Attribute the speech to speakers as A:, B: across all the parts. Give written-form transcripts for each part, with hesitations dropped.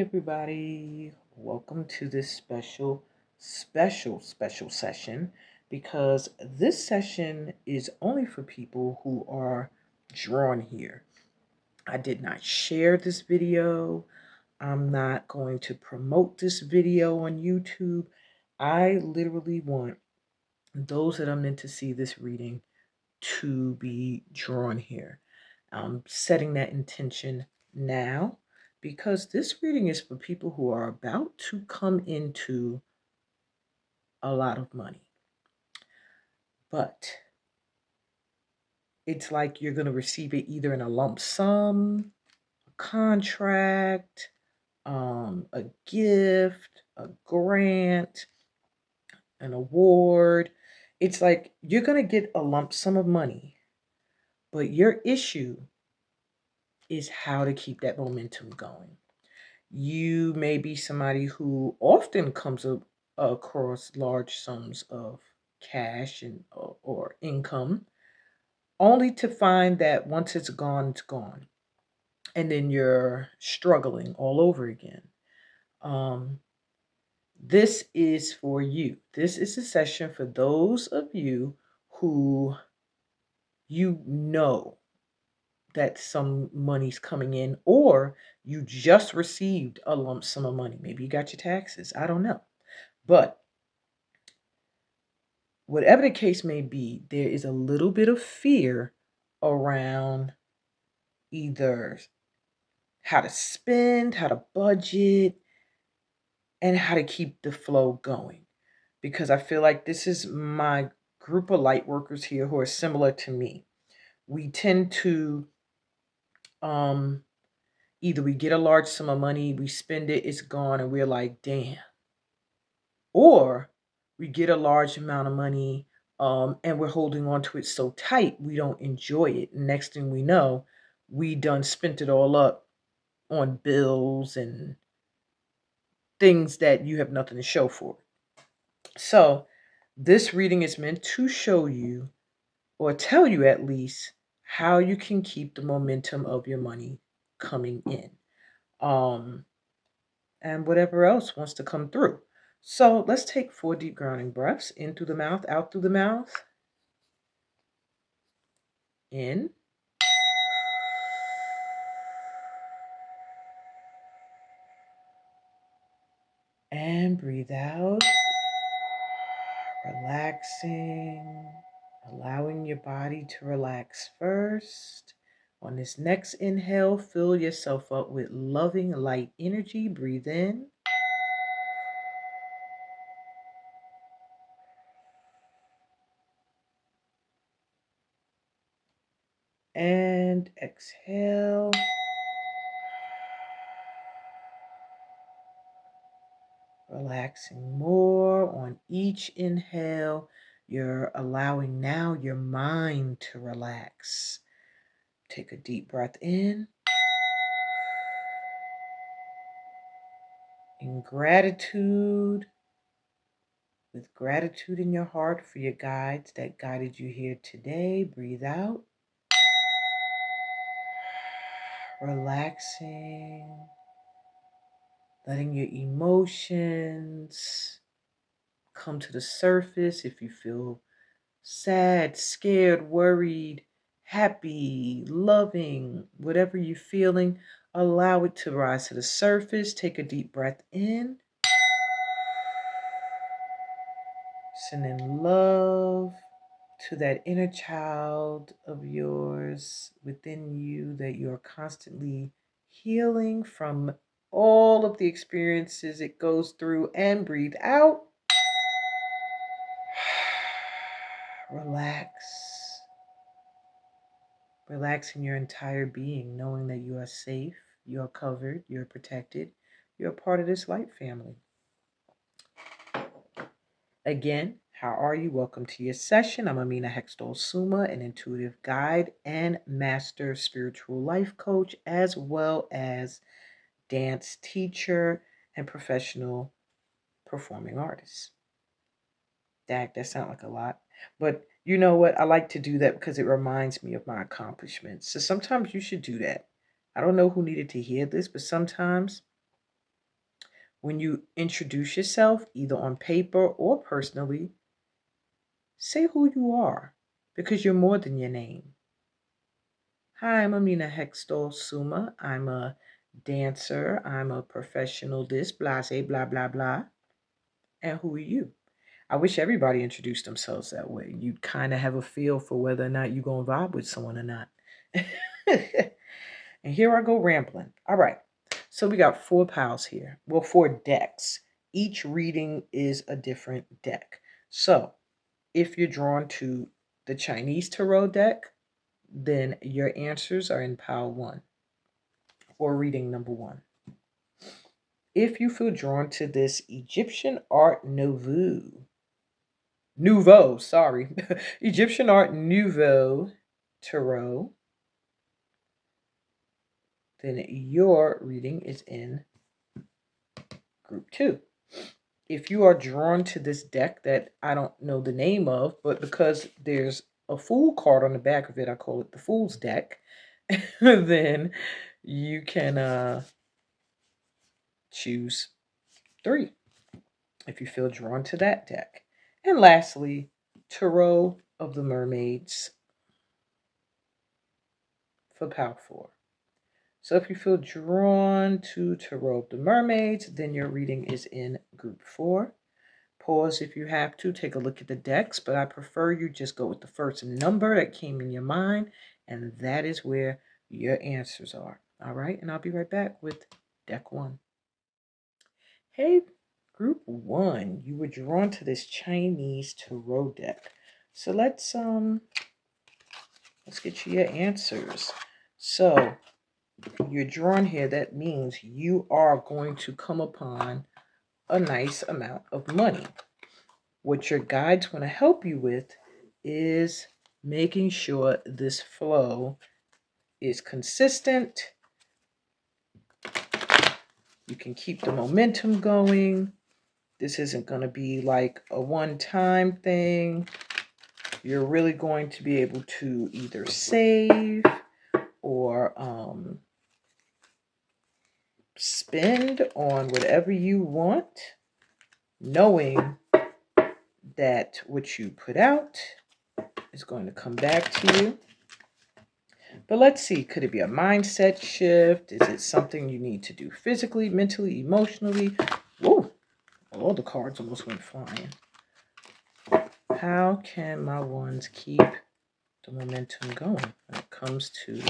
A: everybody. Welcome to this special session because this session is only for people who are drawn here. I did not share this video. I'm not going to promote this video on YouTube. I literally want those that are meant to see this reading to be drawn here. I'm setting that intention now because this reading is for people who are about to come into a lot of money. But it's like you're going to receive it either in a lump sum, a contract, a gift, a grant, an award. It's like you're going to get a lump sum of money, but your issue is how to keep that momentum going. You may be somebody who often comes across large sums of cash and or income, only to find that once it's gone, and then you're struggling all over again. This is for you. This is a session for those of you who know that some money's coming in, or you just received a lump sum of money. Maybe you got your taxes. I don't know. But whatever the case may be, there is a little bit of fear around either how to spend, how to budget, and how to keep the flow going. Because I feel like this is my group of light workers here who are similar to me. We tend to either we get a large sum of money, we spend it, it's gone, and we're like, damn. Or we get a large amount of money and we're holding on to it so tight, we don't enjoy it. Next thing we know, we done spent it all up on bills and things that you have nothing to show for. So this reading is meant to show you, or tell you at least, how you can keep the momentum of your money coming in. And whatever else wants to come through. So let's take 4 deep grounding breaths. In through the mouth, out through the mouth. In. And breathe out. Relaxing. Allowing your body to relax first. On this next inhale, fill yourself up with loving light energy. Breathe in. And exhale. Relaxing more on each inhale. You're allowing now your mind to relax. Take a deep breath in. In gratitude, with gratitude in your heart for your guides that guided you here today, breathe out. Relaxing, letting your emotions come to the surface. If you feel sad, scared, worried, happy, loving, whatever you're feeling, allow it to rise to the surface. Take a deep breath in. Sending love to that inner child of yours within you that you're constantly healing from all of the experiences it goes through, and breathe out. Relax. Relax in your entire being, knowing that you are safe, you are covered, you're protected, you're a part of this light family. Again, how are you? Welcome to your session. I'm Amina Hextall Suma, an intuitive guide and master spiritual life coach, as well as dance teacher and professional performing artist. That sounds like a lot. But you know what? I like to do that because it reminds me of my accomplishments. So sometimes you should do that. I don't know who needed to hear this, but sometimes When you introduce yourself, either on paper or personally, say who you are because you're more than your name. Hi, I'm Amina Hextall Suma. I'm a dancer. I'm a professional this, blase, blah, blah, blah. And who are you? I wish everybody introduced themselves that way. You'd kind of have a feel for whether or not you're going to vibe with someone or not. And here I go rambling. All right. So we got 4 piles here. Well, 4 decks. Each reading is a different deck. So if you're drawn to the Chinese Tarot deck, then your answers are in pile 1 or reading number 1. If you feel drawn to this Egyptian Art Nouveau, sorry, Egyptian Art Nouveau Tarot, then your reading is in group 2. If you are drawn to this deck that I don't know the name of, but because there's a Fool card on the back of it, I call it the Fool's deck, then you can choose 3 if you feel drawn to that deck. And lastly, Tarot of the Mermaids for pile 4. So if you feel drawn to Tarot of the Mermaids, then your reading is in group 4. Pause if you have to, take a look at the decks, but I prefer you just go with the first number that came in your mind, and that is where your answers are. All right, and I'll be right back with deck 1. Hey, group 1, you were drawn to this Chinese Tarot deck. So let's get you your answers. So you're drawn here, that means you are going to come upon a nice amount of money. What your guides want to help you with is making sure this flow is consistent. You can keep the momentum going. This isn't going to be like a one-time thing. You're really going to be able to either save or spend on whatever you want, knowing that what you put out is going to come back to you. But let's see, could it be a mindset shift? Is it something you need to do physically, mentally, emotionally? Whoa, all the cards almost went flying. How can my ones keep the momentum going when it comes to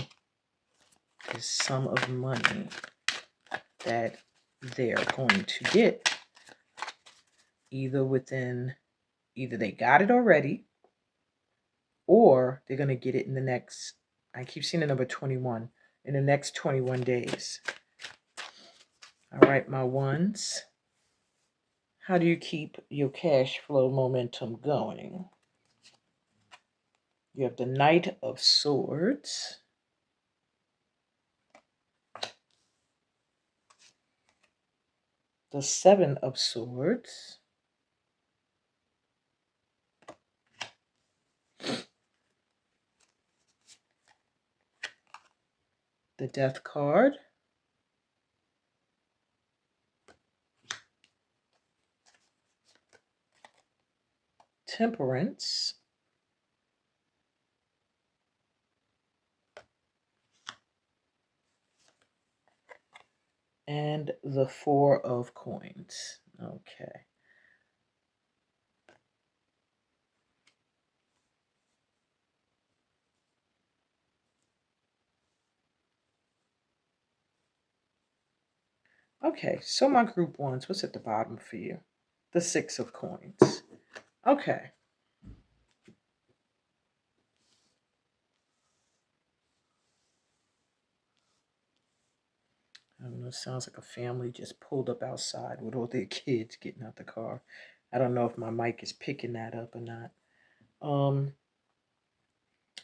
A: this sum of money that they're going to get either they got it already or they're going to get it in the next, I keep seeing the number 21, in the next 21 days. All right, my ones. How do you keep your cash flow momentum going? You have the Knight of Swords. The Seven of Swords. The Death card. Temperance. And the Four of Coins. Okay. Okay, so my group ones, what's at the bottom for you? The Six of Coins. Okay. I don't know, it sounds like a family just pulled up outside with all their kids getting out the car. I don't know if my mic is picking that up or not.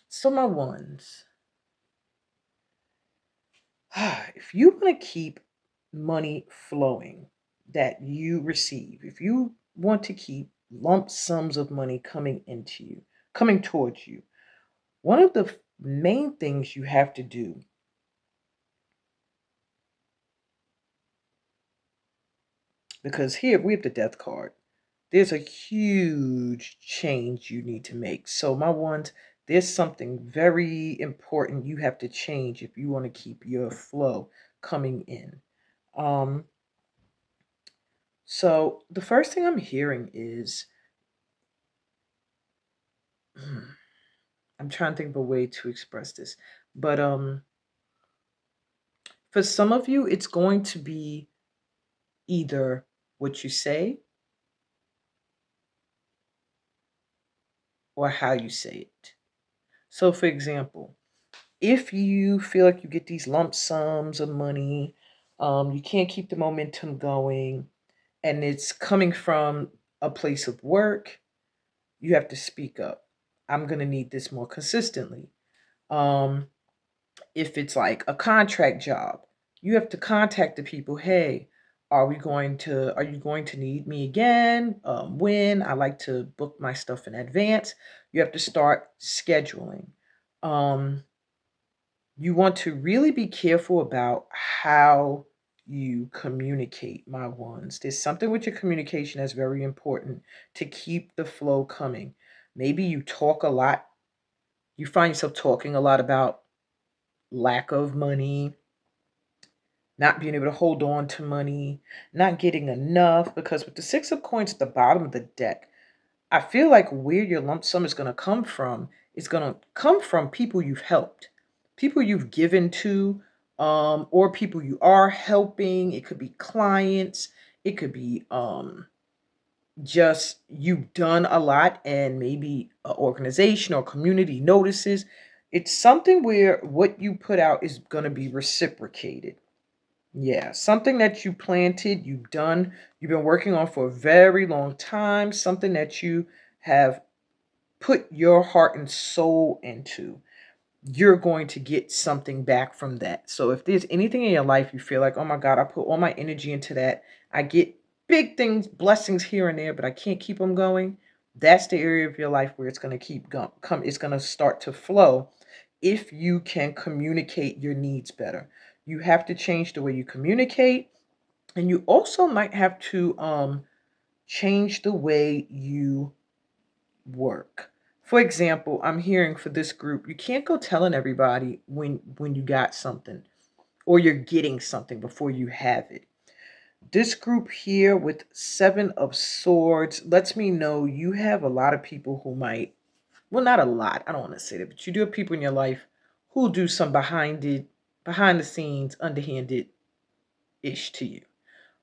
A: So my ones. If you want to keep money flowing that you receive, if you want to keep lump sums of money coming towards you, one of the main things you have to do Because here we have the death card. There's a huge change you need to make. So my ones, there's something very important you have to change if you want to keep your flow coming in. Um, so the first thing I'm hearing is, I'm trying to think of a way to express this, but for some of you, it's going to be either what you say or how you say it. So, for example, if you feel like you get these lump sums of money, you can't keep the momentum going, and it's coming from a place of work, you have to speak up. I'm going to need this more consistently. Um, if it's like a contract job, you have to contact the people. Hey, are you going to need me again? When? I like to book my stuff in advance. You have to start scheduling. Um, you want to really be careful about how you communicate, my ones. There's something with your communication that's very important to keep the flow coming. Maybe you talk a lot. You find yourself talking a lot about lack of money, not being able to hold on to money, not getting enough. Because with the Six of Coins at the bottom of the deck, I feel like where your lump sum is going to come from is going to come from people you've helped, people you've given to, or people you are helping. It could be clients, it could be just you've done a lot and maybe an organization or community notices. It's something where what you put out is going to be reciprocated. Yeah, something that you planted, you've done, you've been working on for a very long time, something that you have put your heart and soul into. You're going to get something back from that. So if there's anything in your life you feel like, oh my God, I put all my energy into that, I get big things, blessings here and there, but I can't keep them going. That's the area of your life where it's going to keep going. It's going to start to flow if you can communicate your needs better. You have to change the way you communicate, and you also might have to change the way you work. For example, I'm hearing for this group, you can't go telling everybody when you got something or you're getting something before you have it. This group here with 7 of Swords lets me know you have a lot of people who might, well, not a lot, I don't want to say that, but you do have people in your life who do some behind the scenes, underhanded ish to you.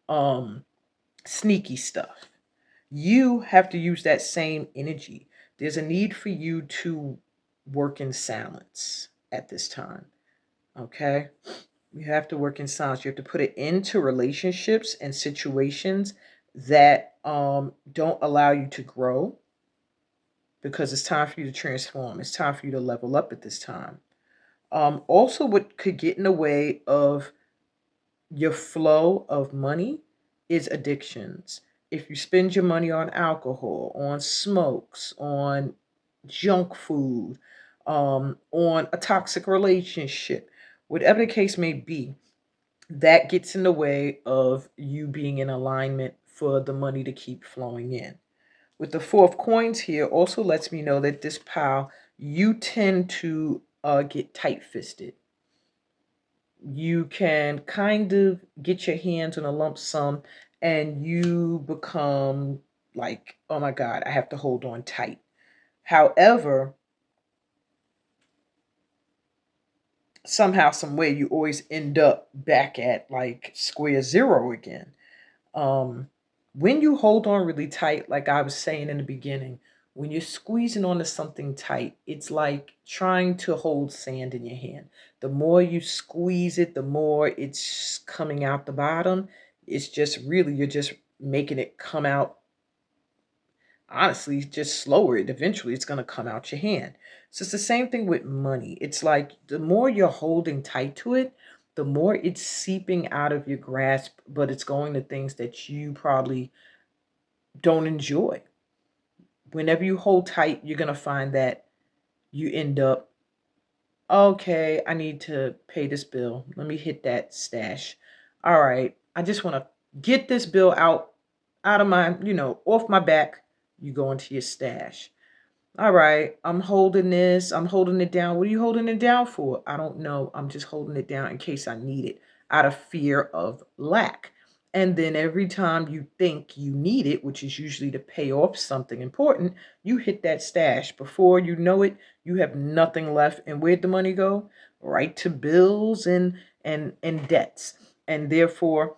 A: Um, Sneaky stuff. You have to use that same energy. There's a need for you to work in silence at this time. Okay? You have to work in silence. You have to put it into relationships and situations that don't allow you to grow, because it's time for you to transform. It's time for you to level up at this time. Also, what could get in the way of your flow of money is addictions. If you spend your money on alcohol, on smokes, on junk food, on a toxic relationship, whatever the case may be, that gets in the way of you being in alignment for the money to keep flowing in. With the Four of Coins here, also lets me know that this pile, you tend to get tight fisted. You can kind of get your hands on a lump sum and you become like, oh my God, I have to hold on tight. However, somehow, some way, you always end up back at like square zero again. Um, when you hold on really tight, like I was saying in the beginning, when you're squeezing onto something tight, it's like trying to hold sand in your hand. The more you squeeze it, the more it's coming out the bottom. It's just really, you're just making it come out, honestly, just slower. Eventually, it's going to come out your hand. So it's the same thing with money. It's like the more you're holding tight to it, the more it's seeping out of your grasp, but it's going to things that you probably don't enjoy. Whenever you hold tight, you're going to find that you end up, okay, I need to pay this bill. Let me hit that stash. All right, I just want to get this bill out out of my, off my back, you go into your stash. All right, I'm holding this. I'm holding it down. What are you holding it down for? I don't know. I'm just holding it down in case I need it out of fear of lack. And then every time you think you need it, which is usually to pay off something important, you hit that stash. Before you know it, you have nothing left. And where'd the money go? Right to bills and debts. And therefore,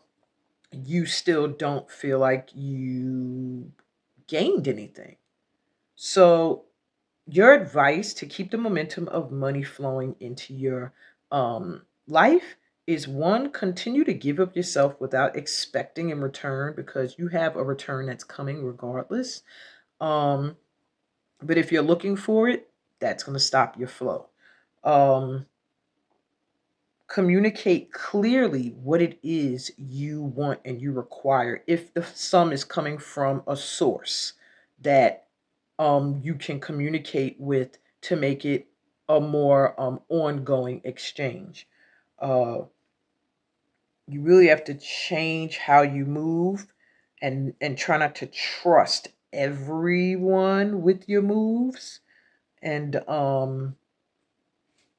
A: you still don't feel like you gained anything. So your advice to keep the momentum of money flowing into your life is one, continue to give of yourself without expecting in return because you have a return that's coming regardless. Um, but if you're looking for it, that's going to stop your flow. Um, Communicate clearly what it is you want and you require. If the sum is coming from a source that you can communicate with to make it a more ongoing exchange. Uh, you really have to change how you move and try not to trust everyone with your moves and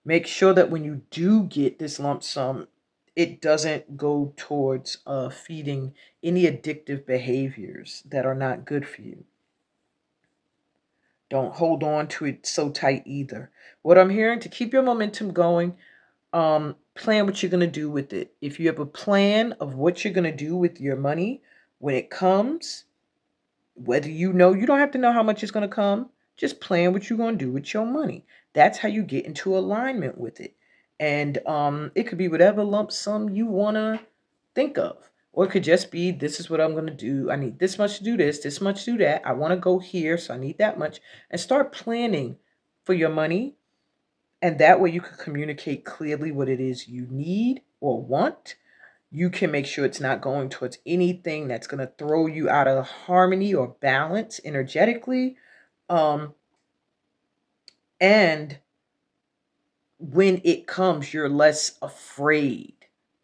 A: make sure that when you do get this lump sum, it doesn't go towards feeding any addictive behaviors that are not good for you. Don't hold on to it so tight either. What I'm hearing, to keep your momentum going, plan what you're going to do with it. If you have a plan of what you're going to do with your money when it comes, whether you don't have to know how much is going to come, just plan what you're going to do with your money. That's how you get into alignment with it. And it could be whatever lump sum you want to think of. Or it could just be, this is what I'm going to do. I need this much to do this much to do that. I want to go here, so I need that much. And start planning for your money. And that way you can communicate clearly what it is you need or want. You can make sure it's not going towards anything that's going to throw you out of harmony or balance energetically. Um, and when it comes, you're less afraid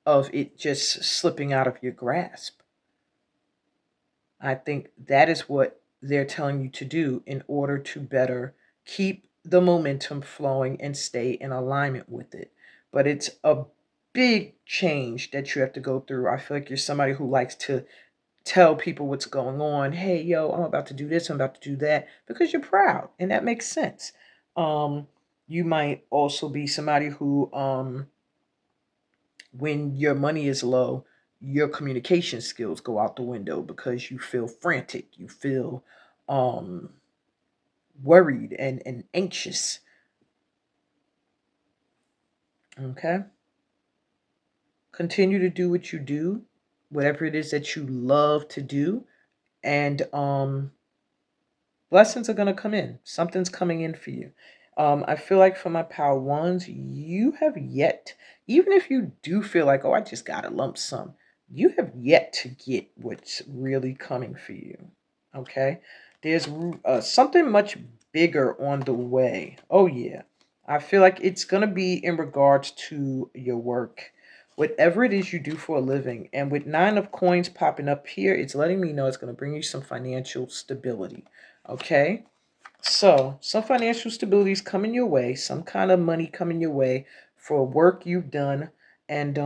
A: of it just slipping out of your grasp. I think that is what they're telling you to do in order to better keep the momentum flowing and stay in alignment with it. But it's a big change that you have to go through. I feel like you're somebody who likes to tell people what's going on. Hey, yo, I'm about to do this, I'm about to do that, because you're proud, and that makes sense. Um, you might also be somebody who when your money is low, your communication skills go out the window because you feel frantic, you feel um, worried and anxious. Okay? Continue to do what you do, whatever it is that you love to do, and blessings are going to come in. Something's coming in for you. I feel like for my power ones, you have yet, even if you do feel like, oh, I just got a lump sum, you have yet to get what's really coming for you. Okay? There's something much bigger on the way. Oh, yeah. I feel like it's going to be in regards to your work. Whatever it is you do for a living. And with 9 of coins popping up here, it's letting me know it's going to bring you some financial stability. Okay? So, some financial stability is coming your way, some kind of money coming your way for work you've done. And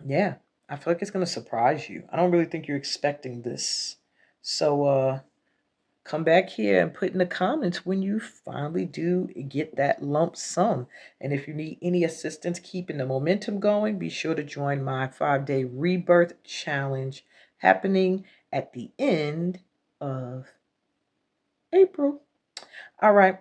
A: yeah, I feel like it's going to surprise you. I don't really think you're expecting this. So, come back here and put in the comments when you finally do get that lump sum. And if you need any assistance keeping the momentum going, be sure to join my 5-day rebirth challenge happening at the end of April. All right,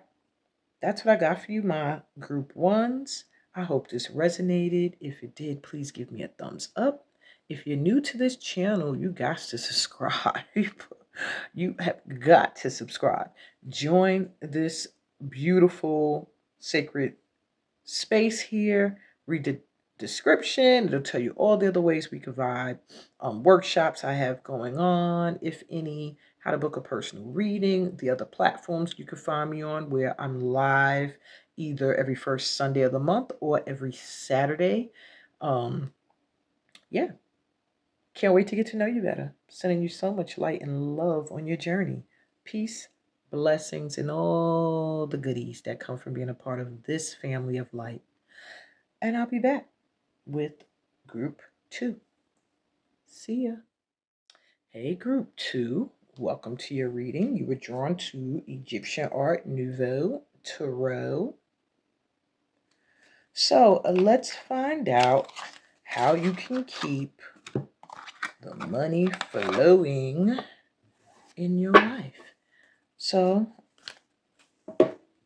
A: that's what I got for you, my group ones. I hope this resonated. If it did, please give me a thumbs up. If you're new to this channel, you got to subscribe. You have got to subscribe. Join this beautiful sacred space here. Read the description. It'll tell you all the other ways we can vibe. Workshops I have going on, if any, how to book a personal reading, the other platforms you can find me on where I'm live either every first Sunday of the month or every Saturday. Yeah. Can't wait to get to know you better. Sending you so much light and love on your journey. Peace, blessings, and all the goodies that come from being a part of this family of light. And I'll be back with group 2. See ya. Hey, group 2. Welcome to your reading. You were drawn to Egyptian art, Nouveau, Tarot. So let's find out how you can keep the money flowing in your life. So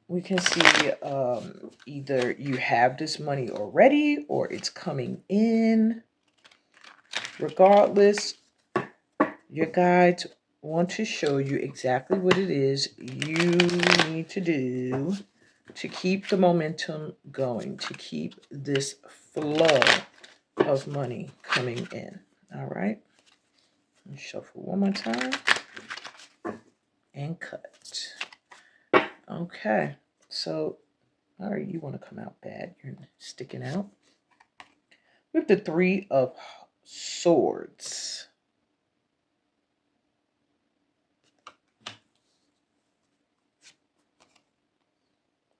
A: we can see either you have this money already or it's coming in. Regardless, your guides want to show you exactly what it is you need to do to keep the momentum going, to keep this flow of money coming in. All right. Shuffle one more time and cut. Okay. So, all right, you want to come out bad. You're sticking out. We have the 3 of Swords.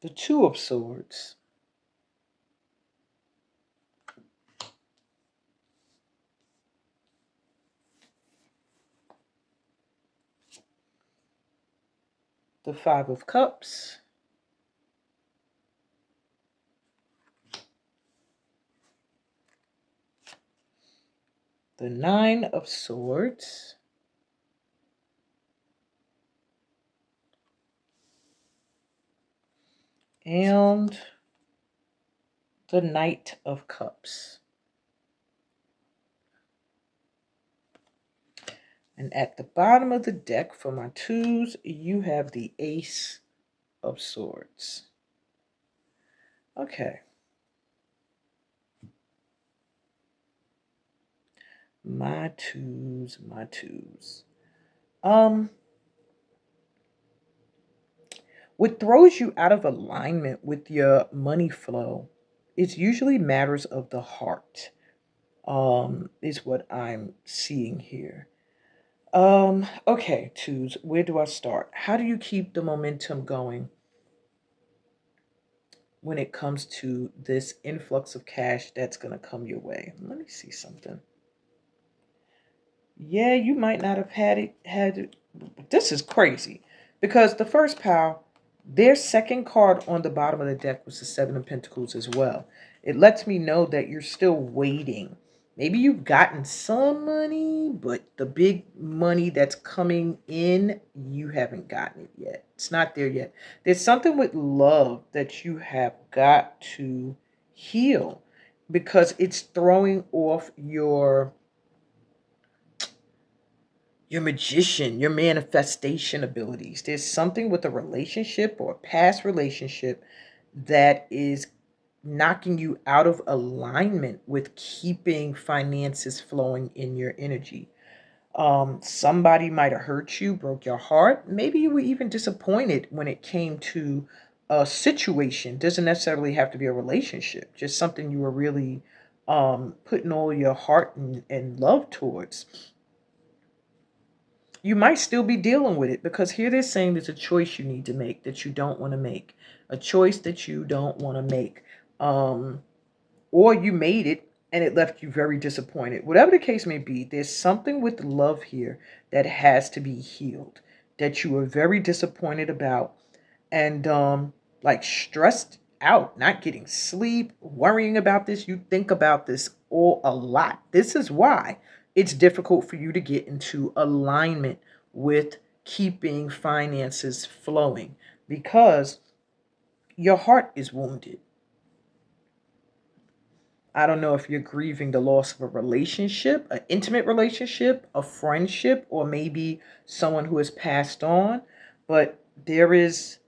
A: The 2 of Swords. The 5 of Cups. The 9 of Swords. And the Knight of Cups. And at the bottom of the deck for my 2s, you have the Ace of Swords. Okay. My 2s, my 2s. What throws you out of alignment with your money flow is usually matters of the heart, is what I'm seeing here. Okay, 2s, where do I start? How do you keep the momentum going when it comes to this influx of cash that's going to come your way? Let me see something. Yeah, you might not have had it. This is crazy because the first pile, their second card on the bottom of the deck was the 7 of Pentacles as well. It lets me know that you're still waiting. Maybe you've gotten some money, but the big money that's coming in, you haven't gotten it yet. It's not there yet. There's something with love that you have got to heal because it's throwing off your magician, your manifestation abilities. There's something with a relationship or a past relationship that is knocking you out of alignment with keeping finances flowing in your energy. Somebody might have hurt you, broke your heart. Maybe you were even disappointed when it came to a situation. Doesn't necessarily have to be a relationship, just something you were really putting all your heart and love towards. You might still be dealing with it because here they're saying there's a choice you need to make that you don't want to make. A choice that you don't want to make. Or you made it and it left you very disappointed. Whatever the case may be, there's something with love here that has to be healed, that you were very disappointed about and like stressed out, not getting sleep, worrying about this. You think about this all a lot. This is why it's difficult for you to get into alignment with keeping finances flowing because your heart is wounded. I don't know if you're grieving the loss of a relationship, an intimate relationship, a friendship, or maybe someone who has passed on, but there is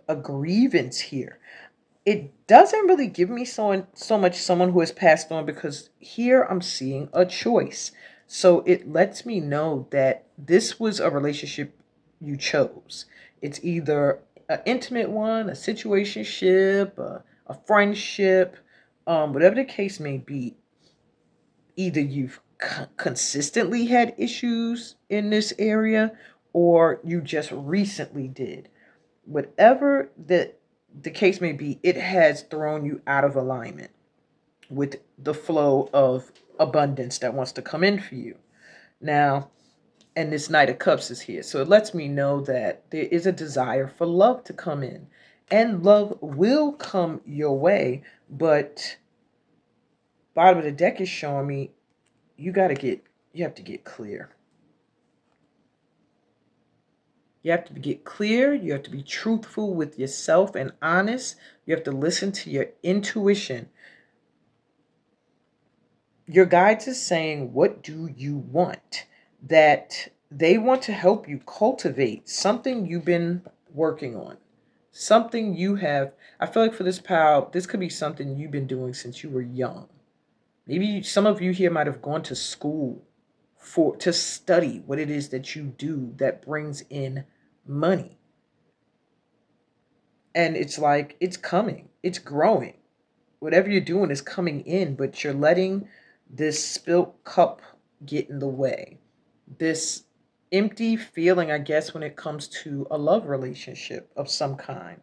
A: a grievance here. It doesn't really give me so much someone who has passed on because here I'm seeing a choice. So it lets me know that this was a relationship you chose. It's either an intimate one, a situationship, a friendship, whatever the case may be. Either you've consistently had issues in this area, or you just recently did. Whatever the case may be, it has thrown you out of alignment with the flow of abundance that wants to come in for you. Now, and this Knight of Cups is here. So it lets me know that there is a desire for love to come in. And love will come your way, but bottom of the deck is showing me you have to get clear. You have to get clear. You have to be truthful with yourself and honest. You have to listen to your intuition. Your guides is saying, what do you want? That they want to help you cultivate something you've been working on. Something you have, I feel like for this pal, this could be something you've been doing since you were young. Maybe some of you here might have gone to school to study what it is that you do that brings in money. And it's like, it's coming, it's growing. Whatever you're doing is coming in, but you're letting this spilt cup get in the way. This empty feeling, I guess, when it comes to a love relationship of some kind.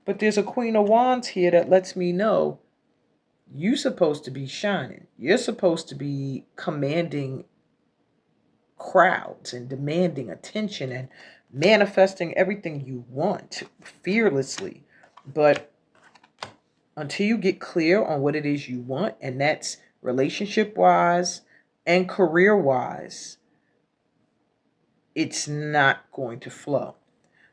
A: But there's a Queen of Wands here that lets me know you're supposed to be shining. You're supposed to be commanding crowds and demanding attention and manifesting everything you want fearlessly. But until you get clear on what it is you want, and that's relationship wise and career wise, it's not going to flow.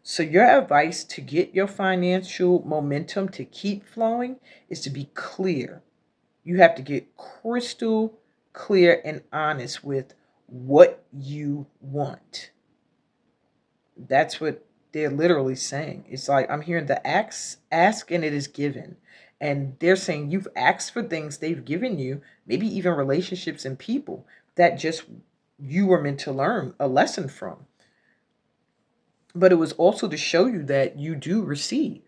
A: So your advice to get your financial momentum to keep flowing is to be clear. You have to get crystal clear and honest with what you want. That's what they're literally saying. It's like, I'm hearing the ask and it is given. And they're saying you've asked for things they've given you, maybe even relationships and people that just you were meant to learn a lesson from. But it was also to show you that you do receive.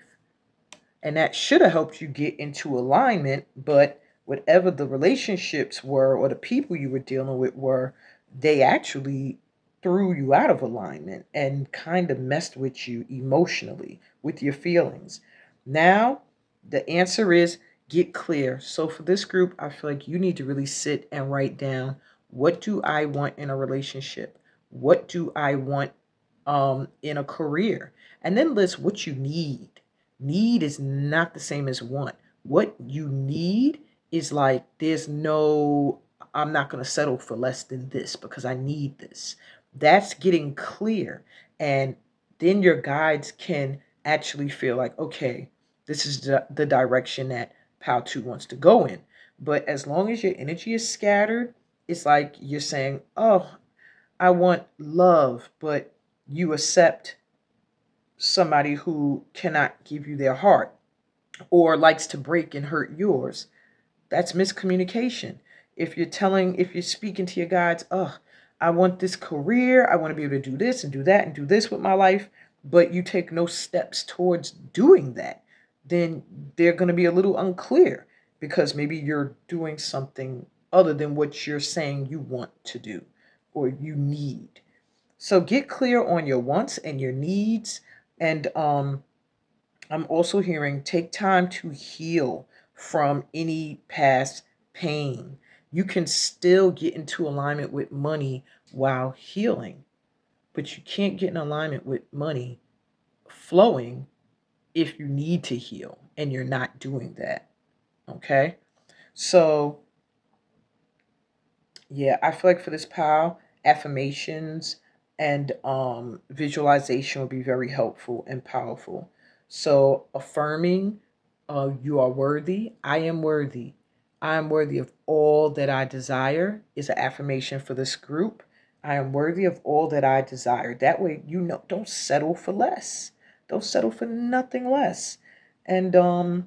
A: And that should have helped you get into alignment. But whatever the relationships were or the people you were dealing with were, they actually threw you out of alignment and kind of messed with you emotionally, with your feelings. Now, the answer is get clear. So for this group, I feel like you need to really sit and write down, what do I want in a relationship? What do I want in a career? And then list what you need. Need is not the same as want. What you need is like, there's no, I'm not going to settle for less than this because I need this. That's getting clear. And then your guides can actually feel like, okay, this is the direction that Pal 2 wants to go in. But as long as your energy is scattered, it's like you're saying, oh, I want love, but you accept somebody who cannot give you their heart or likes to break and hurt yours. That's miscommunication. If you're speaking to your guides, oh, I want this career, I want to be able to do this and do that and do this with my life, but you take no steps towards doing that, then they're going to be a little unclear because maybe you're doing something other than what you're saying you want to do or you need. So get clear on your wants and your needs. And I'm also hearing take time to heal from any past pain. You can still get into alignment with money while healing, but you can't get in alignment with money flowing if you need to heal and you're not doing that. Okay? So, yeah, I feel like for this pile, affirmations and visualization would be very helpful and powerful. So affirming, you are worthy. I am worthy. I am worthy of all that I desire is an affirmation for this group. I am worthy of all that I desire. That way, don't settle for less. Don't settle for nothing less. And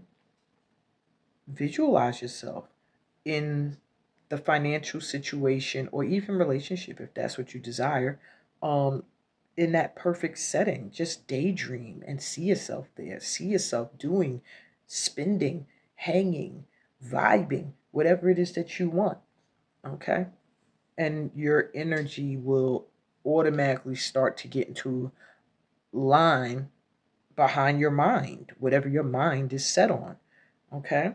A: visualize yourself in the financial situation or even relationship if that's what you desire, um in that perfect setting. Just daydream and see yourself there, see yourself doing, spending, hanging, vibing, whatever it is that you want. Okay. And your energy will automatically start to get into line behind your mind, whatever your mind is set on. Okay.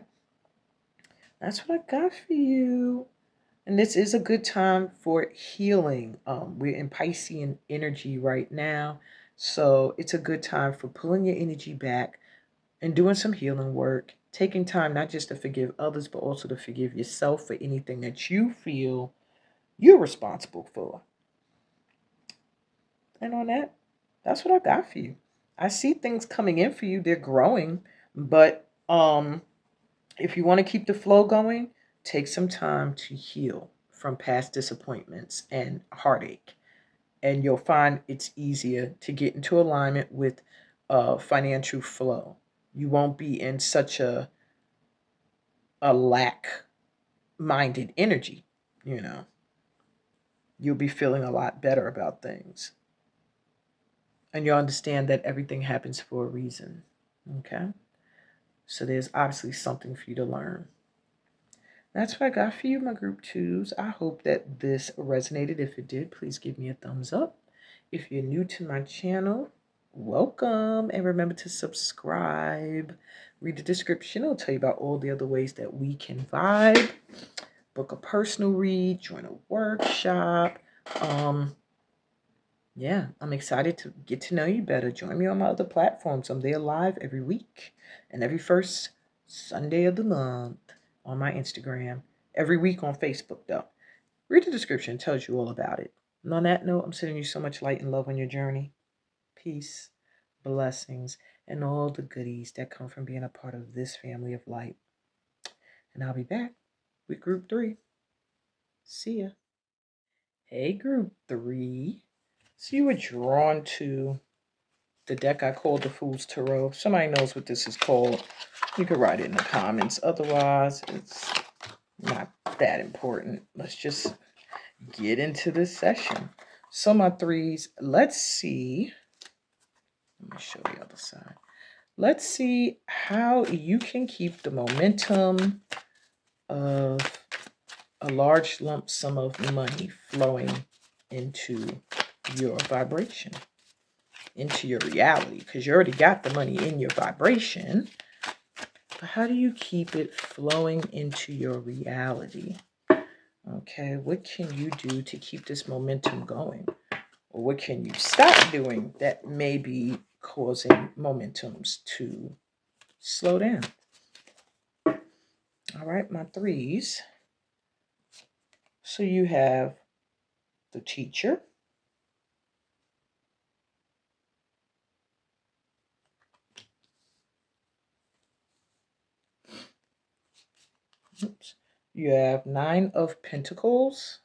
A: That's what I got for you. And this is a good time for healing. We're in Piscean energy right now. So it's a good time for pulling your energy back and doing some healing work, taking time not just to forgive others, but also to forgive yourself for anything that you feel you're responsible for. And on that, that's what I got for you. I see things coming in for you. They're growing, but if you want to keep the flow going, take some time to heal from past disappointments and heartache. And you'll find it's easier to get into alignment with financial flow. You won't be in such a lack minded energy, you know. You'll be feeling a lot better about things. And you'll understand that everything happens for a reason. Okay? So there's obviously something for you to learn. That's what I got for you, my group twos. I hope that this resonated. If it did, please give me a thumbs up. If you're new to my channel, welcome. And remember to subscribe. Read the description. It'll tell you about all the other ways that we can vibe. Book a personal read, join a workshop. Yeah, I'm excited to get to know you better. Join me on my other platforms. I'm there live every week and every first Sunday of the month on my Instagram. Every week on Facebook, though. Read the description, it tells you all about it. And on that note, I'm sending you so much light and love on your journey. Peace, blessings, and all the goodies that come from being a part of this family of light. And I'll be back with group 3. See ya. Hey, group 3. So you were drawn to the deck I called the Fool's Tarot. If somebody knows what this is called, you can write it in the comments. Otherwise, it's not that important. Let's just get into this session. So my threes, let's see. Let me show the other side. Let's see how you can keep the momentum of a large lump sum of money flowing into your vibration, into your reality, because you already got the money in your vibration. But how do you keep it flowing into your reality? Okay, what can you do to keep this momentum going? Or what can you stop doing that may be causing momentums to slow down? All right, my threes. So you have the teacher, oops. You have 9 of Pentacles,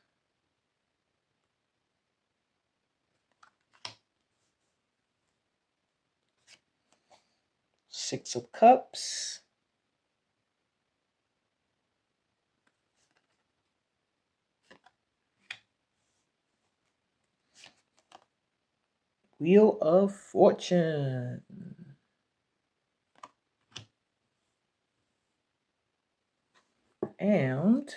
A: 6 of Cups, Wheel of Fortune, and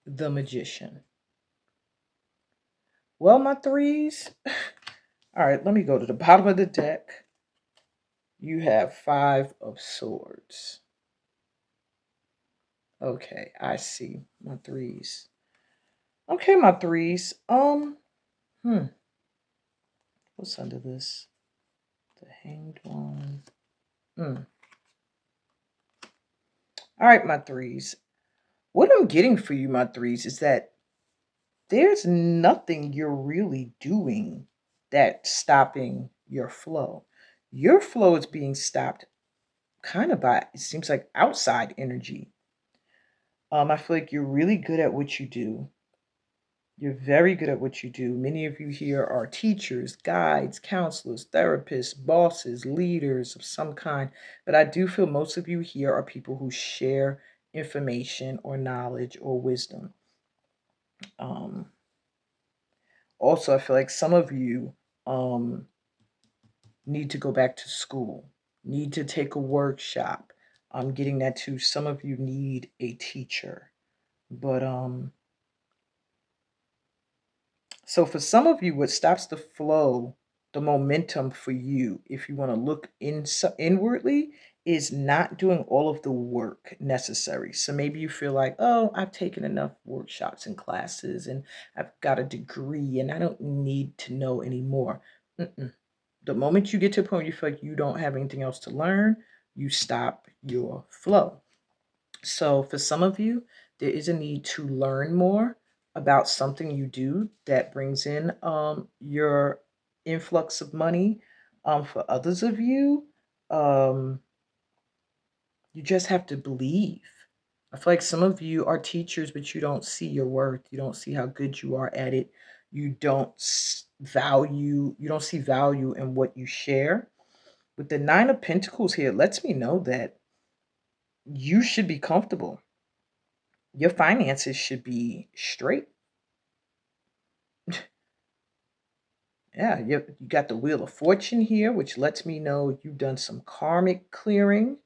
A: the Magician. Well, my threes, all right, let me go to the bottom of the deck. You have 5 of Swords. Okay, I see my threes. Okay, my threes. What's under this? The Hanged One. All right, my threes. What I'm getting for you, my threes, is that there's nothing you're really doing that's stopping your flow. Your flow is being stopped kind of by, it seems like, outside energy. I feel like you're really good at what you do. You're very good at what you do. Many of you here are teachers, guides, counselors, therapists, bosses, leaders of some kind. But I do feel most of you here are people who share information or knowledge or wisdom. Also, I feel like some of you need to go back to school, need to take a workshop, I'm getting that too. Some of you need a teacher. But so for some of you, what stops the flow, the momentum for you, if you want to look inwardly, is not doing all of the work necessary. So maybe you feel like, oh, I've taken enough workshops and classes and I've got a degree and I don't need to know anymore. Mm-mm. The moment you get to a point where you feel like you don't have anything else to learn, you stop your flow. So for some of you, there is a need to learn more about something you do that brings in your influx of money. For others of you, um, you just have to believe. I feel like some of you are teachers, but you don't see your worth. You don't see how good you are at it. You don't you don't see value in what you share. With the Nine of Pentacles here, it lets me know that you should be comfortable. Your finances should be straight. Yeah, you got the Wheel of Fortune here, which lets me know you've done some karmic clearing.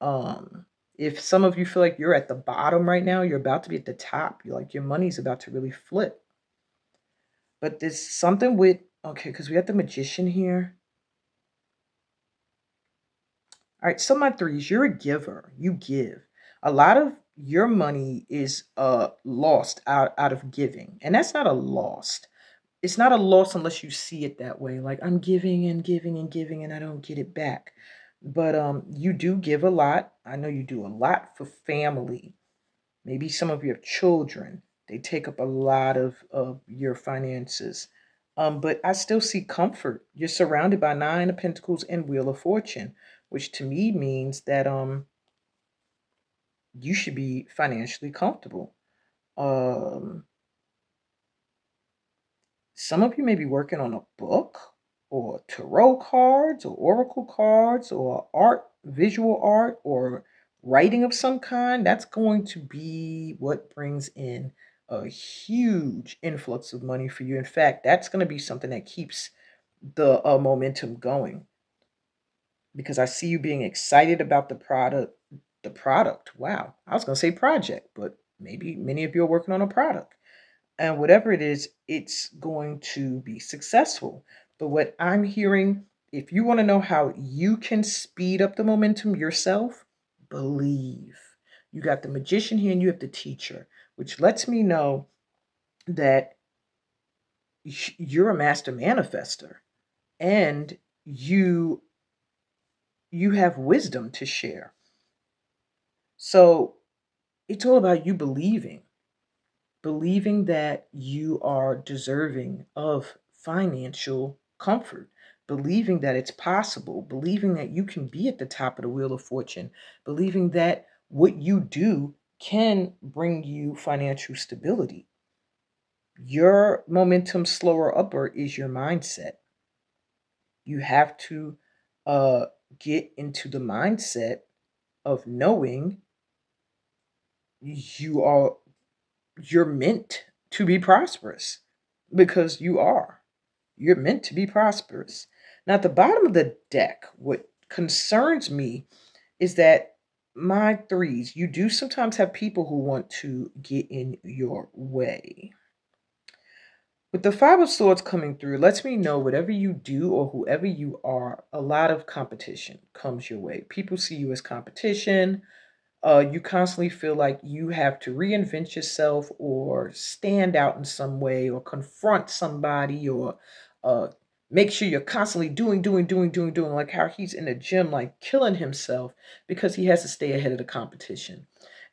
A: Um, if some of you feel like you're at the bottom right now, you're about to be at the top. You're like your money's about to really flip. But there's something with okay, because we got the Magician here. All right, so my threes, you're a giver. You give. A lot of your money is lost out of giving, and that's not a loss. It's not a loss unless you see it that way. Like I'm giving and giving and giving and I don't get it back. But you do give a lot. I know you do a lot for family. Maybe some of your children. They take up a lot of your finances. But I still see comfort. You're surrounded by Nine of Pentacles and Wheel of Fortune, which to me means that you should be financially comfortable. Um Some of you may be working on a book or tarot cards or oracle cards or art, visual art, or writing of some kind. That's going to be what brings in a huge influx of money for you. In fact, that's going to be something that keeps the momentum going because I see you being excited about the product. The product. Wow. I was going to say project, but maybe many of you are working on a product, and whatever it is, it's going to be successful. But what I'm hearing, if you want to know how you can speed up the momentum yourself, believe. You got the Magician here and you have the Teacher, which lets me know that you're a master manifester and you have wisdom to share. So it's all about you believing that you are deserving of financial comfort, believing that it's possible, believing that you can be at the top of the Wheel of Fortune, believing that what you do can bring you financial stability. Your momentum slower upper is your mindset. You have to uh, get into the mindset of knowing you are you're meant to be prosperous because you are. You're meant to be prosperous. Now, at the bottom of the deck, what concerns me is that my threes, you do sometimes have people who want to get in your way. With the Five of Swords coming through, lets me know whatever you do or whoever you are, a lot of competition comes your way. People see you as competition. You constantly feel like you have to reinvent yourself or stand out in some way or confront somebody or uh, make sure you're constantly doing, like how he's in the gym, like killing himself because he has to stay ahead of the competition.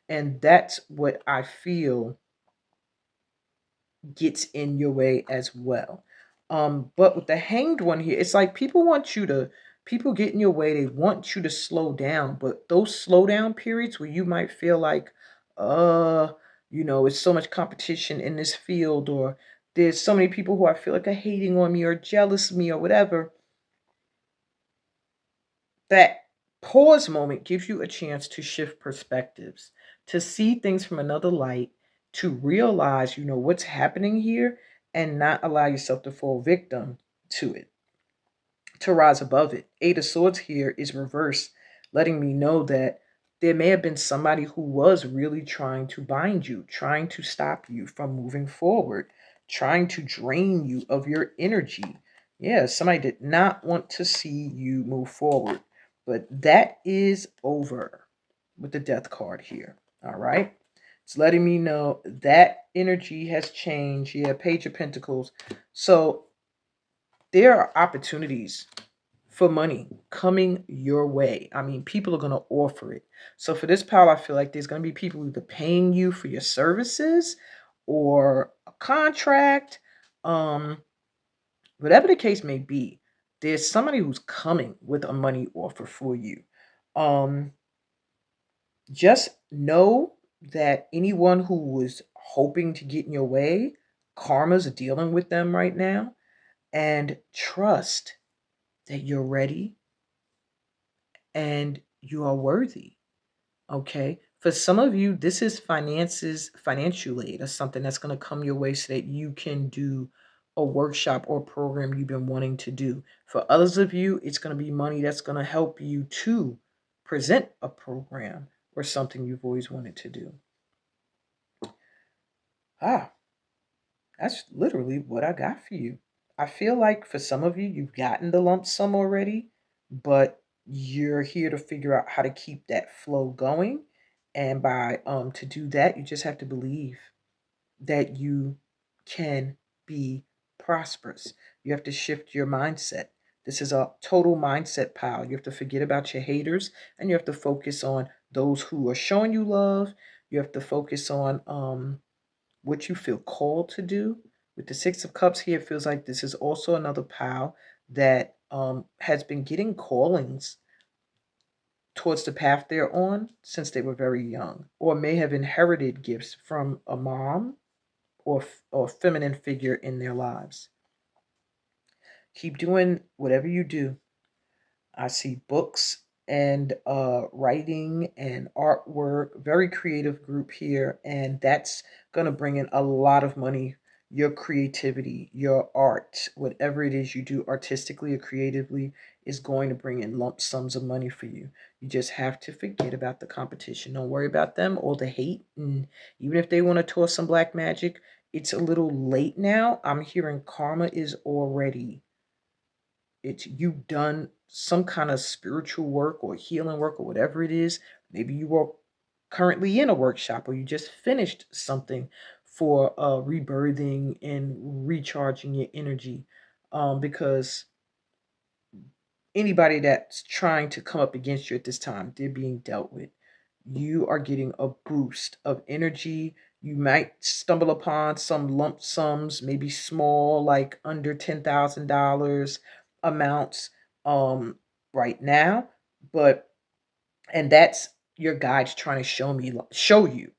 A: And that's what I feel gets in your way as well. But with the Hanged One here, it's like people get in your way. They want you to slow down, but those slowdown periods where you might feel like, uh, it's so much competition in this field, or there's so many people who I feel like are hating on me or jealous of me or whatever. That pause moment gives you a chance to shift perspectives, to see things from another light, to realize, what's happening here and not allow yourself to fall victim to it, to rise above it. Eight of Swords here is reversed, letting me know that there may have been somebody who was really trying to bind you, trying to stop you from moving forward, trying to drain you of your energy. Yeah, somebody did not want to see you move forward. But that is over with the death card here. All right. It's letting me know that energy has changed. Yeah, Page of Pentacles. So there are opportunities for money coming your way. I mean, people are going to offer it. So for this pile, I feel like there's going to be people either paying you for your services or a contract. Um, Whatever the case may be, there's somebody who's coming with a money offer for you. Um, just know that anyone who was hoping to get in your way, karma's dealing with them right now. And trust that you're ready and you are worthy. Okay. For some of you, this is financial aid or something that's going to come your way so that you can do a workshop or program you've been wanting to do. For others of you, it's going to be money that's going to help you to present a program or something you've always wanted to do. Ah, that's literally what I got for you. I feel like for some of you, you've gotten the lump sum already, but you're here to figure out how to keep that flow going. And by to do that, you just have to believe that you can be prosperous. You have to shift your mindset. This is a total mindset pile. You have to forget about your haters and you have to focus on those who are showing you love. You have to focus on what you feel called to do. With the Six of Cups here, it feels like this is also another pile that has been getting callings towards the path they're on since they were very young, or may have inherited gifts from a mom or feminine figure in their lives. Keep doing whatever you do. I see books and writing and artwork, very creative group here, and that's going to bring in a lot of money. Your creativity, your art, whatever it is you do artistically or creatively, is going to bring in lump sums of money for you. You just have to forget about the competition. Don't worry about them or the hate. And even if they want to toss some black magic, it's a little late now. I'm hearing karma is already, it's you've done some kind of spiritual work or healing work or whatever it is. Maybe you are currently in a workshop or you just finished something for rebirthing and recharging your energy, because anybody that's trying to come up against you at this time, they're being dealt with. You are getting a boost of energy. You might stumble upon some lump sums, maybe small, like under $10,000 amounts right now. But and that's your guides trying to show you.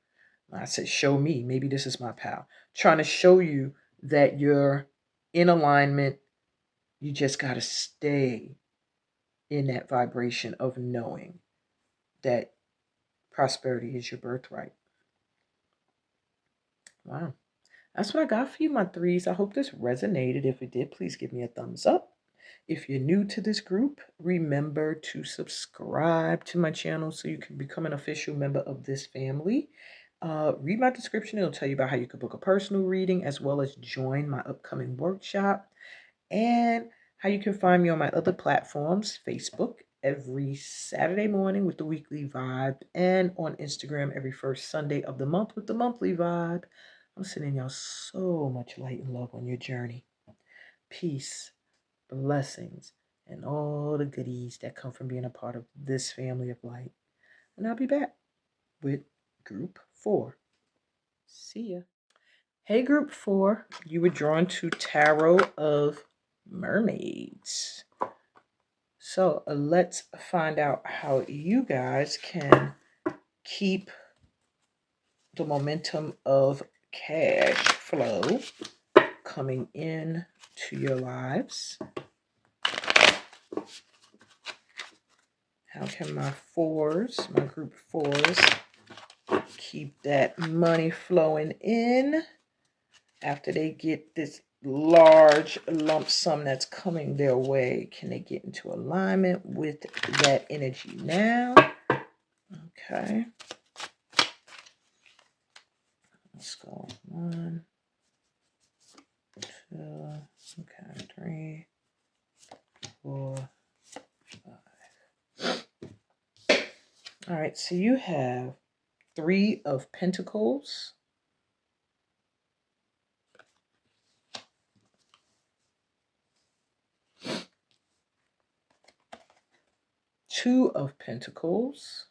A: I said show me. Maybe this is my pal. Trying to show you that you're in alignment. You just gotta stay in that vibration of knowing that prosperity is your birthright. Wow. That's what I got for you, my threes. I hope this resonated. If it did, please give me a thumbs up. If you're new to this group, remember to subscribe to my channel so you can become an official member of this family. Read my description. It'll tell you about how you can book a personal reading as well as join my upcoming workshop, and how you can find me on my other platforms, Facebook every Saturday morning with the weekly vibe, and on Instagram every first Sunday of the month with the monthly vibe. I'm sending y'all so much light and love on your journey. Peace, blessings, and all the goodies that come from being a part of this family of light. And I'll be back with Group 4. See ya. Hey, Group 4, you were drawn to Tarot of Mermaids. So let's find out how you guys can keep the momentum of cash flow coming in to your lives. How can my group fours, keep that money flowing in after they get this large lump sum that's coming their way? Can they get into alignment with that energy now? Okay. Let's go. 1, 2, okay, 3, 4, 5. All right, so you have 3 of Pentacles, 2 of Pentacles,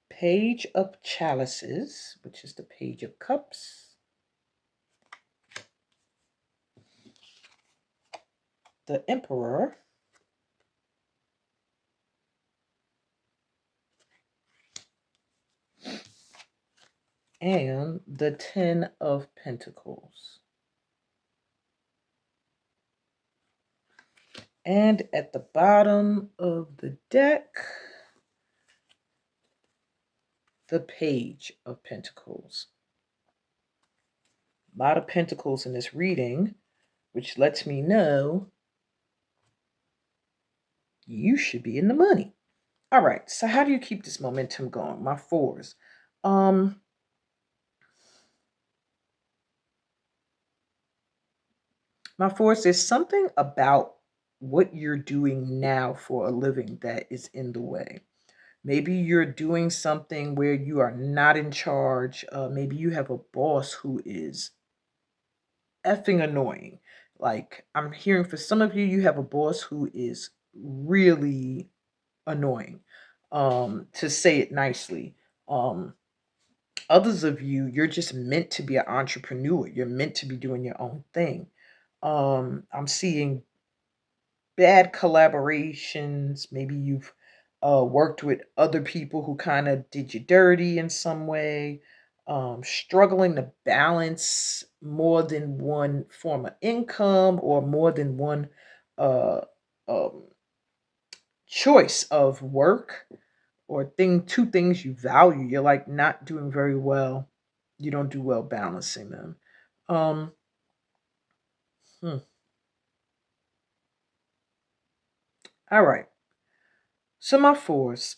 A: Page of Chalices, which is the Page of Cups, the Emperor, and the 10 of Pentacles. And at the bottom of the deck, the Page of Pentacles. A lot of Pentacles in this reading, which lets me know you should be in the money. All right, so how do you keep this momentum going? My 4s. My 4s, there's something about what you're doing now for a living that is in the way. Maybe you're doing something where you are not in charge. Maybe you have a boss who is effing annoying. Like, I'm hearing for some of you, you have a boss who is really annoying, to say it nicely. Others of you, you're just meant to be an entrepreneur. You're meant to be doing your own thing. I'm seeing bad collaborations. Maybe you've worked with other people who kind of did you dirty in some way. Struggling to balance more than one form of income or more than one uh, um, choice of work or two things you value. You're like not doing very well. You don't do well balancing them. Um, hmm. All right. So my 4s,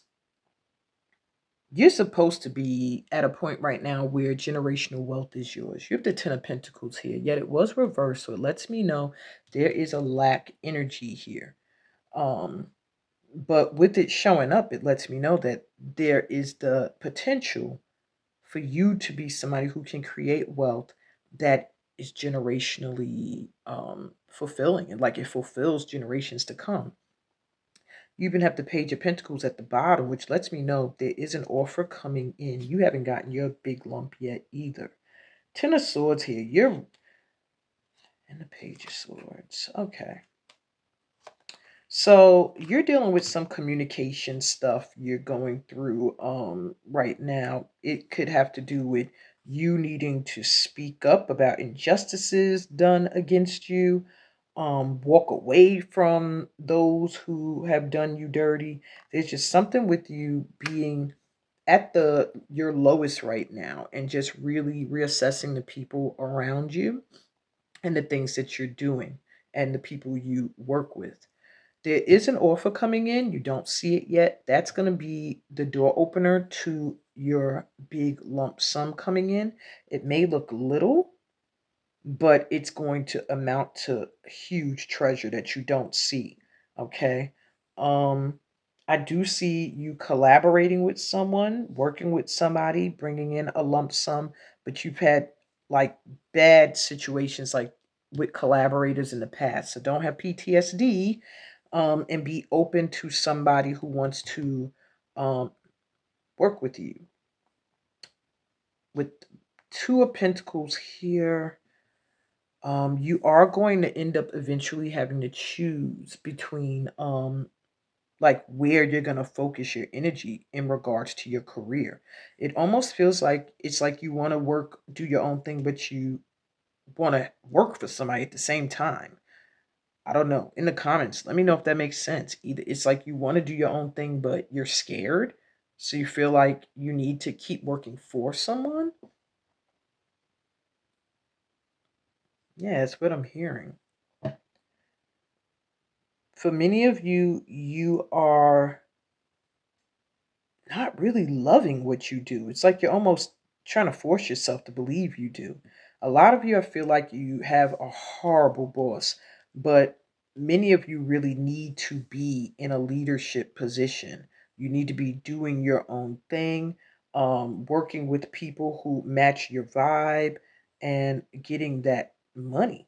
A: you're supposed to be at a point right now where generational wealth is yours. You have the 10 of Pentacles here, yet it was reversed. So it lets me know there is a lack energy here. But with it showing up, it lets me know that there is the potential for you to be somebody who can create wealth that is generationally fulfilling, and like it fulfills generations to come. You even have the Page of Pentacles at the bottom, which lets me know there is an offer coming in. You haven't gotten your big lump yet either. 10 of Swords here. You're in the Page of Swords. Okay. So you're dealing with some communication stuff you're going through right now. It could have to do with you needing to speak up about injustices done against you, walk away from those who have done you dirty. There's just something with you being at your lowest right now and just really reassessing the people around you and the things that you're doing and the people you work with. There is an offer coming in. You don't see it yet. That's going to be the door opener to your big lump sum coming in. It may look little, but it's going to amount to huge treasure that you don't see. Okay. Um, I do see you collaborating with someone, working with somebody, bringing in a lump sum, but you've had like bad situations like with collaborators in the past. So don't have PTSD, and be open to somebody who wants to um, work with you. With 2 of Pentacles here, you are going to end up eventually having to choose between like where you're going to focus your energy in regards to your career. It almost feels like it's like you want to work, do your own thing, but you want to work for somebody at the same time. I don't know. In the comments, let me know if that makes sense. Either it's like you want to do your own thing, but you're scared. So you feel like you need to keep working for someone. Yeah, that's what I'm hearing. For many of you, you are not really loving what you do. It's like you're almost trying to force yourself to believe you do. A lot of you, I feel like you have a horrible boss, but many of you really need to be in a leadership position. You need to be doing your own thing, working with people who match your vibe and getting that money.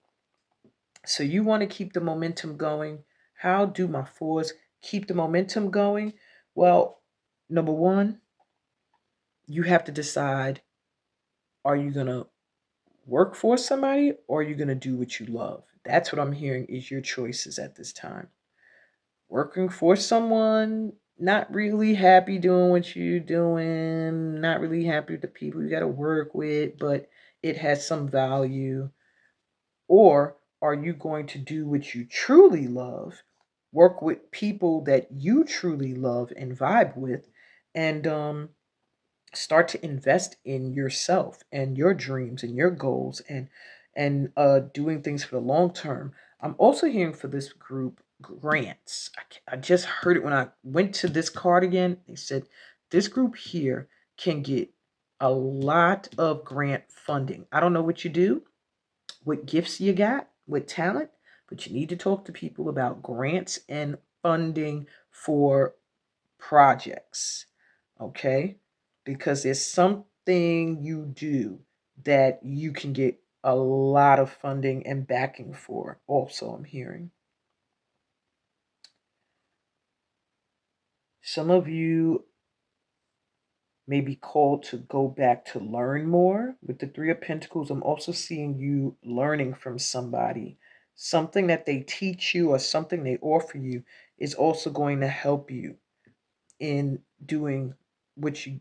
A: So you want to keep the momentum going. How do my fours keep the momentum going? Well, number one, you have to decide, are you going to work for somebody or are you going to do what you love? That's what I'm hearing is your choices at this time. Working for someone, not really happy doing what you're doing, not really happy with the people you got to work with, but it has some value. Or are you going to do what you truly love, work with people that you truly love and vibe with, and start to invest in yourself and your dreams and your goals and doing things for the long term. I'm also hearing for this group grants. I just heard it when I went to this card again. They said this group here can get a lot of grant funding. I don't know what you do, what gifts you got, what talent, but you need to talk to people about grants and funding for projects, okay? Because there's something you do that you can get a lot of funding and backing for. Also, I'm hearing some of you may be called to go back to learn more. With the Three of Pentacles, I'm also seeing you learning from somebody. Something that they teach you or something they offer you is also going to help you in doing what you,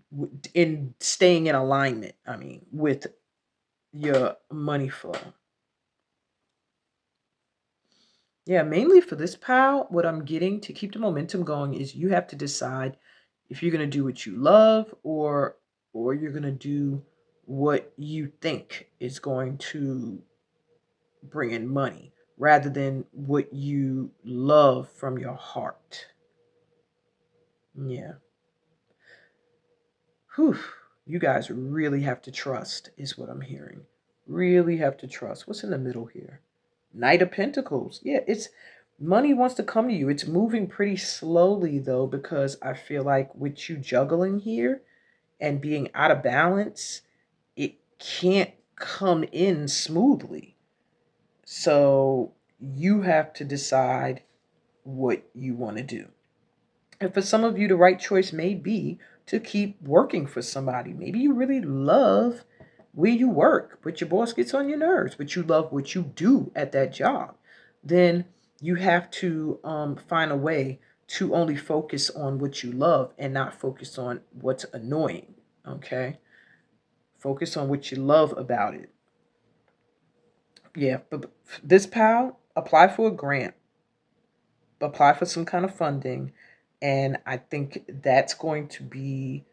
A: in staying in alignment, I mean, with your money flow. Yeah, mainly for this pile, what I'm getting to keep the momentum going is you have to decide if you're going to do what you love or you're going to do what you think is going to bring in money rather than what you love from your heart. Yeah. Whew. You guys really have to trust is what I'm hearing. Really have to trust. What's in the middle here? Knight of Pentacles. Yeah, it's money wants to come to you. It's moving pretty slowly though, because I feel like with you juggling here and being out of balance, it can't come in smoothly. So you have to decide what you want to do. And for some of you, the right choice may be to keep working for somebody. Maybe you really love where you work, but your boss gets on your nerves, but you love what you do at that job. Then you have to find a way to only focus on what you love and not focus on what's annoying. Okay? Focus on what you love about it. Yeah, but this pal, apply for a grant, apply for some kind of funding, and I think that's going to be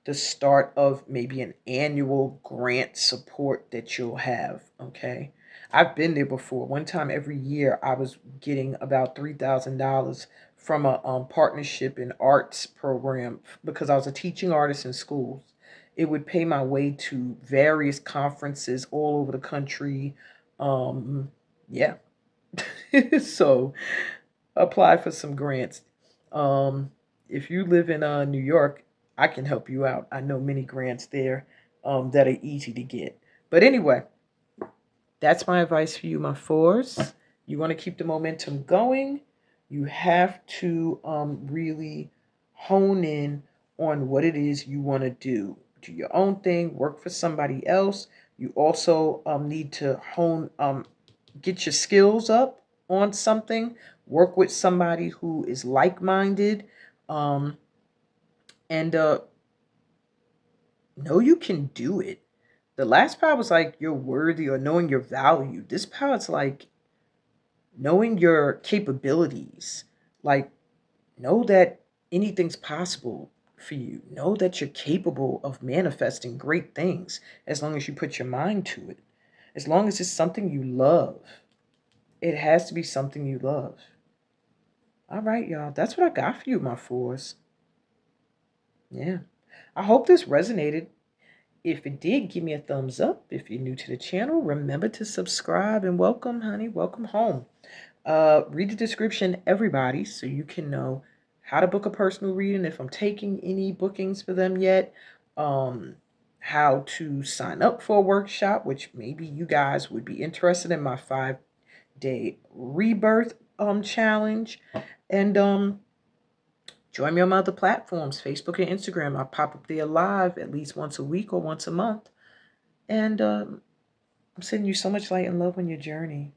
A: the start of maybe an annual grant support that you'll have. Okay, I've been there before. One time every year I was getting about $3,000 from a partnership in arts program because I was a teaching artist in schools. It would pay my way to various conferences all over the country. Yeah. So apply for some grants. Um, if you live in New York, I can help you out. I know many grants there that are easy to get. But anyway, that's my advice for you, my fours. You want to keep the momentum going. You have to really hone in on what it is you want to do. Do your own thing, work for somebody else. You also need to get your skills up on something, work with somebody who is like-minded, um, and know you can do it. The last part was like you're worthy or knowing your value. This part's like knowing your capabilities. Like, know that anything's possible for you. Know that you're capable of manifesting great things as long as you put your mind to it. As long as it's something you love. It has to be something you love. All right, y'all. That's what I got for you, my fours. Yeah. I hope this resonated. If it did, give me a thumbs up. If you're new to the channel, remember to subscribe, and welcome, honey. Welcome home. Read the description, everybody, so you can know how to book a personal reading, if I'm taking any bookings for them yet, how to sign up for a workshop, which maybe you guys would be interested in, my 5-day rebirth challenge, and join me on my other platforms, Facebook and Instagram. I pop up there live at least once a week or once a month, and I'm sending you so much light and love on your journey.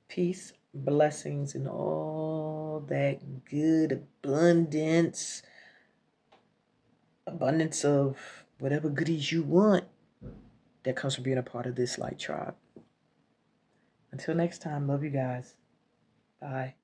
A: Peace, blessings, and all that good abundance of whatever goodies you want that comes from being a part of this light tribe. Until next time, love you guys. Bye.